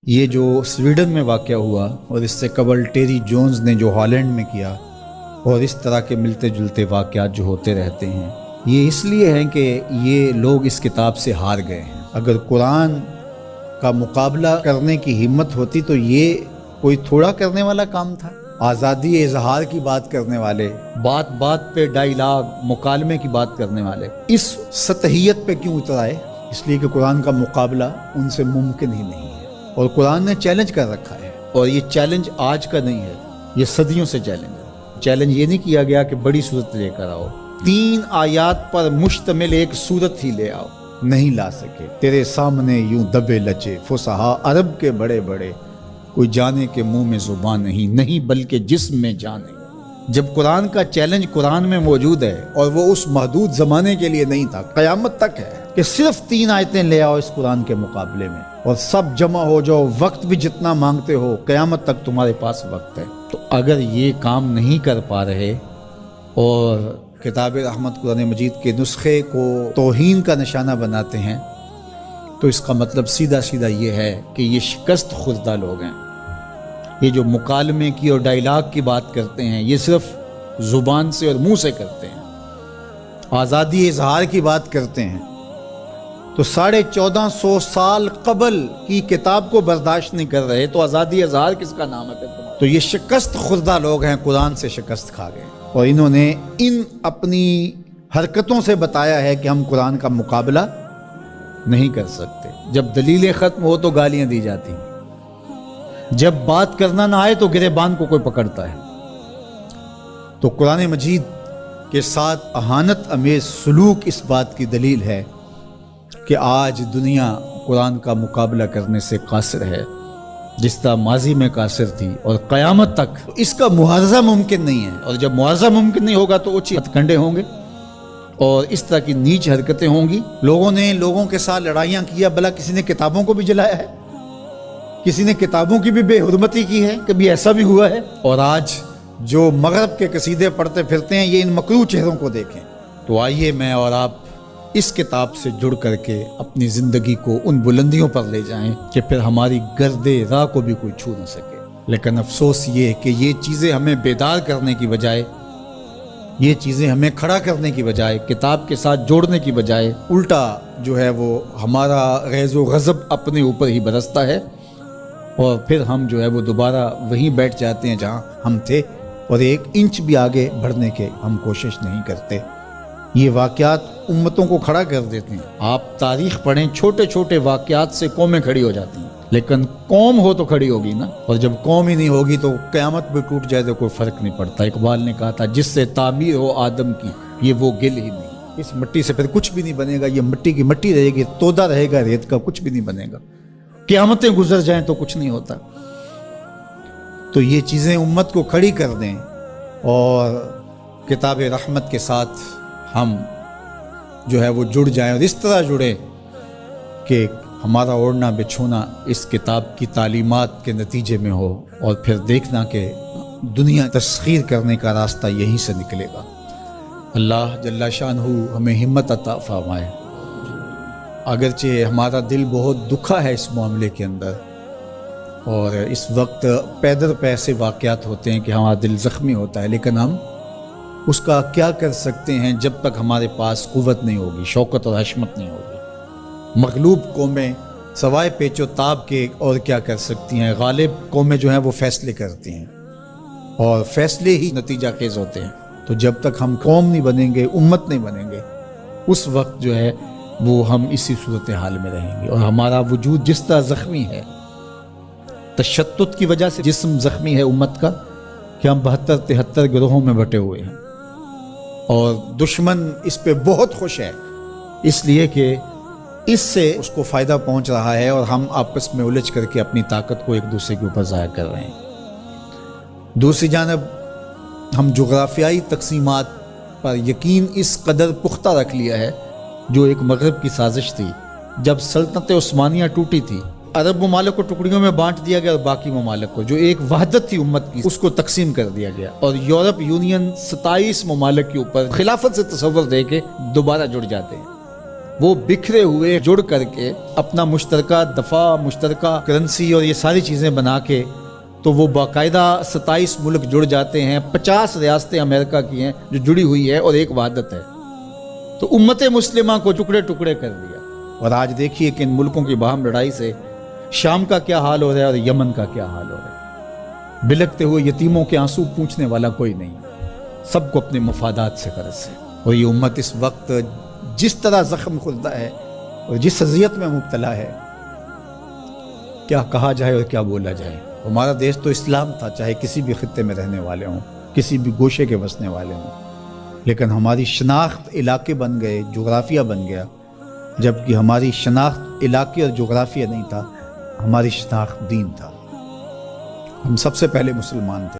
یہ جو سویڈن میں واقع ہوا اور اس سے قبل ٹیری جونز نے جو ہالینڈ میں کیا اور اس طرح کے ملتے جلتے واقعات جو ہوتے رہتے ہیں، یہ اس لیے ہیں کہ یہ لوگ اس کتاب سے ہار گئے ہیں۔ اگر قرآن کا مقابلہ کرنے کی ہمت ہوتی تو یہ کوئی تھوڑا کرنے والا کام تھا۔ آزادی اظہار کی بات کرنے والے، بات بات پہ ڈائیلاگ مکالمے کی بات کرنے والے اس سطحیت پہ کیوں اتر آئے؟ اس لیے کہ قرآن کا مقابلہ ان سے ممکن ہی نہیں ہے، اور قرآن نے چیلنج کر رکھا ہے، اور یہ چیلنج آج کا نہیں ہے، یہ صدیوں سے چیلنج ہے۔ چیلنج یہ نہیں کیا گیا کہ بڑی صورت لے کر آؤ، 3 آیات پر مشتمل ایک صورت ہی لے آؤ، نہیں لا سکے۔ تیرے سامنے یوں دبے لچے فصحا عرب کے بڑے بڑے، کوئی جانے کے منہ میں زبان نہیں بلکہ جسم میں جان نہیں۔ جب قرآن کا چیلنج قرآن میں موجود ہے اور وہ اس محدود زمانے کے لیے نہیں تھا، قیامت تک ہے کہ صرف 3 آیتیں لے آؤ اس قرآن کے مقابلے میں اور سب جمع ہو جاؤ، وقت بھی جتنا مانگتے ہو، قیامت تک تمہارے پاس وقت ہے۔ تو اگر یہ کام نہیں کر پا رہے اور کتاب رحمت قرآن مجید کے نسخے کو توہین کا نشانہ بناتے ہیں، تو اس کا مطلب سیدھا سیدھا یہ ہے کہ یہ شکست خوردہ لوگ ہیں۔ یہ جو مکالمے کی اور ڈائیلاگ کی بات کرتے ہیں، یہ صرف زبان سے اور منہ سے کرتے ہیں۔ آزادی اظہار کی بات کرتے ہیں تو 1450 سال قبل کی کتاب کو برداشت نہیں کر رہے، تو آزادی اظہار کس کا نام ہے پھر تمہارا؟ تو یہ شکست خوردہ لوگ ہیں، قرآن سے شکست کھا گئے، اور انہوں نے ان اپنی حرکتوں سے بتایا ہے کہ ہم قرآن کا مقابلہ نہیں کر سکتے۔ جب دلیلیں ختم ہو تو گالیاں دی جاتی ہیں، جب بات کرنا نہ آئے تو گریبان کو کوئی پکڑتا ہے۔ تو قرآن مجید کے ساتھ اہانت امیز سلوک اس بات کی دلیل ہے کہ آج دنیا قرآن کا مقابلہ کرنے سے قاصر ہے، جس طرح ماضی میں قاصر تھی، اور قیامت تک اس کا معاوضہ ممکن نہیں ہے۔ اور جب معاوضہ ممکن نہیں ہوگا تو اوچے ہتھ کنڈے ہوں گے اور اس طرح کی نیچ حرکتیں ہوں گی۔ لوگوں نے لوگوں کے ساتھ لڑائیاں کیا، بھلا کسی نے کتابوں کو بھی جلایا ہے، کسی نے کتابوں کی بھی بے حرمتی کی ہے، کبھی ایسا بھی ہوا ہے؟ اور آج جو مغرب کے قصیدے پڑھتے پھرتے ہیں، یہ ان مکروہ چہروں کو دیکھیں۔ تو آئیے میں اور آپ اس کتاب سے جڑ کر کے اپنی زندگی کو ان بلندیوں پر لے جائیں کہ پھر ہماری گرد راہ کو بھی کوئی چھو نہ سکے۔ لیکن افسوس یہ کہ یہ چیزیں ہمیں بیدار کرنے کی بجائے، یہ چیزیں ہمیں کھڑا کرنے کی بجائے، کتاب کے ساتھ جوڑنے کی بجائے، الٹا جو ہے وہ ہمارا غیظ و غضب اپنے اوپر ہی برستا ہے، اور پھر ہم جو ہے وہ دوبارہ وہیں بیٹھ جاتے ہیں جہاں ہم تھے، اور 1 انچ بھی آگے بڑھنے کے ہم کوشش نہیں کرتے۔ یہ واقعات امتوں کو کھڑا کر دیتے ہیں۔ آپ تاریخ پڑھیں، چھوٹے چھوٹے واقعات سے قومیں کھڑی ہو جاتی ہیں، لیکن قوم ہو تو کھڑی ہوگی نا، اور جب قوم ہی نہیں ہوگی تو قیامت بھی ٹوٹ جائے تو کوئی فرق نہیں پڑتا۔ اقبال نے کہا تھا، جس سے تعمیر ہو آدم کی یہ وہ گل ہی نہیں۔ اس مٹی سے پھر کچھ بھی نہیں بنے گا، یہ مٹی کی مٹی رہے گی، تودا رہے گا ریت کا، کچھ بھی نہیں بنے گا۔ قیامتیں گزر جائیں تو کچھ نہیں ہوتا۔ تو یہ چیزیں امت کو کھڑی کر دیں، اور کتاب رحمت کے ساتھ ہم جو ہے وہ جڑ جائیں، اور اس طرح جڑیں کہ ہمارا اوڑھنا بچھونا اس کتاب کی تعلیمات کے نتیجے میں ہو، اور پھر دیکھنا کہ دنیا تسخیر کرنے کا راستہ یہیں سے نکلے گا۔ اللہ جل شانہ ہمیں ہمت عطا فرمائے۔ اگرچہ ہمارا دل بہت دکھا ہے اس معاملے کے اندر، اور اس وقت پیدر پہ ایسے واقعات ہوتے ہیں کہ ہمارا دل زخمی ہوتا ہے، لیکن ہم اس کا کیا کر سکتے ہیں جب تک ہمارے پاس قوت نہیں ہوگی، شوکت اور حشمت نہیں ہوگی۔ مغلوب قومیں سوائے پیچ و تاب کے اور کیا کر سکتی ہیں؟ غالب قومیں جو ہیں وہ فیصلے کرتی ہیں، اور فیصلے ہی نتیجہ خیز ہوتے ہیں۔ تو جب تک ہم قوم نہیں بنیں گے، امت نہیں بنیں گے، اس وقت جو ہے وہ ہم اسی صورتحال میں رہیں گے، اور ہمارا وجود جس طرح زخمی ہے، تشتت کی وجہ سے جسم زخمی ہے امت کا، کہ ہم 72-73 گروہوں میں بٹے ہوئے ہیں، اور دشمن اس پہ بہت خوش ہے، اس لیے کہ اس سے اس کو فائدہ پہنچ رہا ہے، اور ہم آپس میں الجھ کر کے اپنی طاقت کو ایک دوسرے کے اوپر ضائع کر رہے ہیں۔ دوسری جانب ہم جغرافیائی تقسیمات پر یقین اس قدر پختہ رکھ لیا ہے، جو ایک مغرب کی سازش تھی۔ جب سلطنت عثمانیہ ٹوٹی تھی، عرب ممالک کو ٹکڑیوں میں بانٹ دیا گیا، اور باقی ممالک کو جو ایک وحدت تھی امت کی، اس کو تقسیم کر دیا گیا، اور یورپ یونین 27 ممالک کے اوپر خلافت سے تصور دے کے دوبارہ جڑ جاتے ہیں۔ وہ بکھرے ہوئے جڑ کر کے اپنا مشترکہ دفاع، مشترکہ کرنسی اور یہ ساری چیزیں بنا کے تو وہ باقاعدہ 27 ملک جڑ جاتے ہیں. 50 ریاستیں امریکہ کی ہیں جو جڑی ہوئی ہے اور ایک وحدت ہے. تو امت مسلمہ کو ٹکڑے ٹکڑے کر دیا. اور آج دیکھیے کہ ان ملکوں کی باہم لڑائی سے شام کا کیا حال ہو رہا ہے اور یمن کا کیا حال ہو رہا ہے. بلکتے ہوئے یتیموں کے آنسو پوچھنے والا کوئی نہیں. سب کو اپنے مفادات سے غرض ہے. اور یہ امت اس وقت جس طرح زخم خوردہ ہے اور جس اذیت میں مبتلا ہے، کیا کہا جائے اور کیا بولا جائے. ہمارا دیش تو اسلام تھا، چاہے کسی بھی خطے میں رہنے والے ہوں، کسی بھی گوشے کے بسنے والے ہوں. لیکن ہماری شناخت علاقے بن گئے، جغرافیہ بن گیا. جبکہ ہماری شناخت علاقے اور جغرافیہ نہیں تھا، ہماری شناخت دین تھا. ہم سب سے پہلے مسلمان تھے.